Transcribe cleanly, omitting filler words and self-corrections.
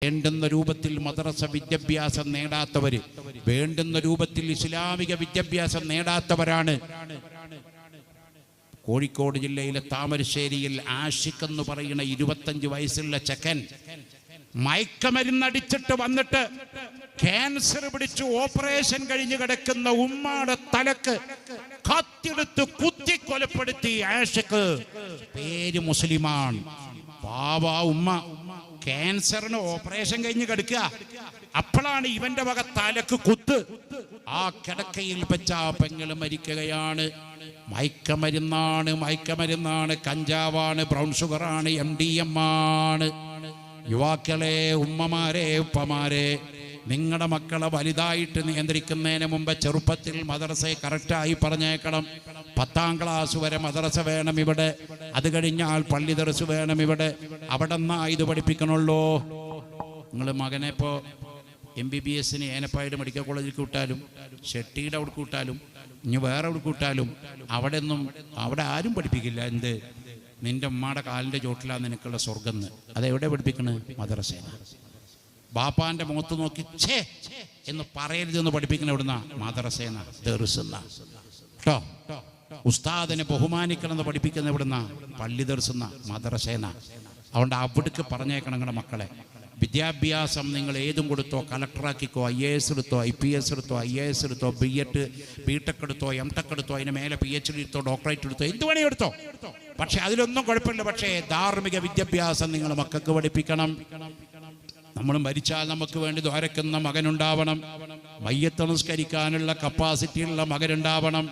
വേണ്ടുന്ന രൂപത്തിൽ മദ്രസ വിദ്യാഭ്യാസം നേടാത്തവര്, വേണ്ടുന്ന രൂപത്തിൽ ഇസ്ലാമിക വിദ്യാഭ്യാസം നേടാത്തവരാണ്. കോഴിക്കോട് ജില്ലയിലെ താമരശ്ശേരിയിൽ ആഷിഖ് എന്ന് പറയുന്ന 25 വയസ്സുള്ള ചെക്കൻ മയക്കമരുന്നടിച്ചിട്ട് വന്നിട്ട് ക്യാൻസർ പിടിച്ച് ഓപ്പറേഷൻ കഴിഞ്ഞ് കിടക്കുന്ന ഉമ്മാടെ തലക്ക് കത്തിയെടുത്ത് കുത്തി കൊലപ്പെടുത്തി. ആഷിഖ് പേര് മുസ്ലിമാണ്. പാവ ഉമ്മ ക്യാൻസറിന് ഓപ്പറേഷൻ കഴിഞ്ഞ് കിടക്കുക. അപ്പോഴാണ് ഇവന്റെ വക തലക്ക് കുത്ത്. ആ കിടക്കയിൽ വെച്ച പെങ്ങള് മരിക്കുകയാണ്. മയക്കമരുന്നാണ്, കഞ്ചാവാണ്, ബ്രൗൺ ഷുഗറാണ്, MDM ആണ്. യുവാക്കളെ, ഉമ്മമാരെ, ഉപ്പമാരെ, നിങ്ങളുടെ മക്കളെ വലുതായിട്ട് നിയന്ത്രിക്കുന്നതിന് മുമ്പ് ചെറുപ്പത്തിൽ മദ്രസയെ കറക്റ്റായി പറഞ്ഞേക്കണം. 10ാം ക്ലാസ് വരെ മദ്രസ വേണം ഇവിടെ, അത് കഴിഞ്ഞാൽ പള്ളി ദർസ് വേണം ഇവിടെ. അവിടെ നിന്നാ ഇത് പഠിപ്പിക്കണുള്ളൂ. നിങ്ങൾ മകനെ ഇപ്പോൾ MBBSന് ഏനപ്പായുടെ മെഡിക്കൽ കോളേജിൽ വിട്ടാലും, ഷെട്ടിയുടെ അവിടെ വിട്ടാലും, ഇനി വേറെ അവിടെ വിട്ടാലും അവിടെ ആരും പഠിപ്പിക്കില്ല. എന്ത്? നിന്റെ ഉമ്മയുടെ കാലിൻ്റെ ചോട്ടിലാണ് നിനക്കുള്ള സ്വർഗം. അതെവിടെ പഠിപ്പിക്കണത്? മദ്രസേന. ബാപ്പാന്റെ മുഖത്ത് നോക്കി ഛേ എന്ന് പറയരുതെന്ന് പഠിപ്പിക്കുന്ന എവിടുന്ന? മദ്രസേന, ദർസുന്ന കേട്ടോ. ഉസ്താദിനെ ബഹുമാനിക്കണം എന്ന് പഠിപ്പിക്കുന്ന എവിടുന്ന? പള്ളി ദർസുന്ന, മദ്രസേന. അതുകൊണ്ട് അവിടേക്ക് പറഞ്ഞേക്കണം നിങ്ങളുടെ മക്കളെ. വിദ്യാഭ്യാസം നിങ്ങൾ ഏതും കൊടുത്തോ, കളക്ടറാക്കിക്കോ, IAS എടുത്തോ, IPS എടുത്തോ, IAS എടുത്തോ, B.Ed B.Tech എടുത്തോ, M.Tech എടുത്തോ, അതിന് മേലെ PhD എടുത്തോ, ഡോക്ടറേറ്റ് എടുത്തോ, എന്ത് വേണേ എടുത്തോ. പക്ഷെ അതിലൊന്നും കുഴപ്പമില്ല. പക്ഷേ ധാർമ്മിക വിദ്യാഭ്യാസം നിങ്ങൾ മക്കൾക്ക് പഠിപ്പിക്കണം. നമ്മൾ മരിച്ചാൽ നമുക്ക് വേണ്ടി ദ്വാരക്കുന്ന മകനുണ്ടാവണം. മയ്യത്ത് നമസ്കരിക്കാനുള്ള കപ്പാസിറ്റിയുള്ള മകനുണ്ടാവണം.